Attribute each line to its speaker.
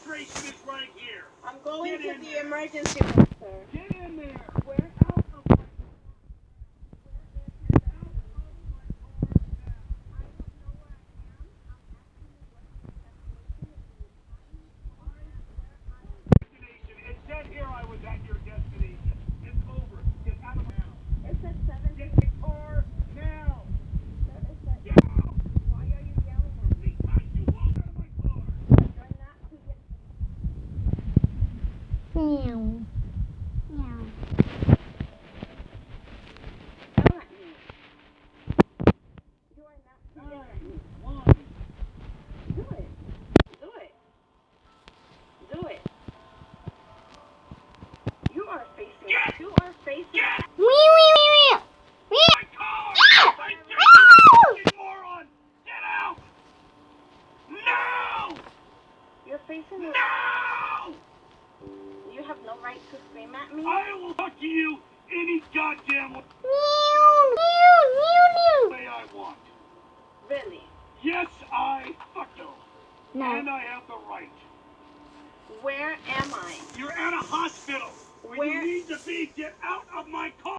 Speaker 1: Registration is right here.
Speaker 2: I'm going
Speaker 1: Get
Speaker 2: to
Speaker 1: in
Speaker 2: the
Speaker 1: there.
Speaker 2: emergency room, sir.
Speaker 1: Get in there.
Speaker 2: Where?
Speaker 1: Out of my car. Get out of my car now. Destination. It said here I was at your destination. It's over. Get out of now.
Speaker 2: It says 7.
Speaker 1: Get in the car now.
Speaker 2: Sir, it says,
Speaker 1: Get out.
Speaker 2: why are you yelling at me?
Speaker 1: Because you won't out of my car.
Speaker 2: Try not to get...
Speaker 3: Meow. Meow.
Speaker 2: Yell at me. You are not to yell at me.
Speaker 1: One.
Speaker 2: Do it. Do it. Do it. You are facing...
Speaker 1: Get!
Speaker 2: You are facing...
Speaker 1: Get
Speaker 3: Meow, meow, meow, meow.
Speaker 1: my car. I said you fucking moron. Get out. No.
Speaker 2: You're facing...
Speaker 1: No.
Speaker 2: You have no right to scream at me.
Speaker 1: I will talk to you any goddamn
Speaker 3: Meow, meow, meow,
Speaker 1: way I want.
Speaker 2: Really?
Speaker 1: Yes, I fucking
Speaker 3: meow.
Speaker 1: and
Speaker 3: No.
Speaker 1: I have the right.
Speaker 2: Where am I?
Speaker 1: You're at a hospital where
Speaker 2: Where-
Speaker 1: you need to be. Get out of my car.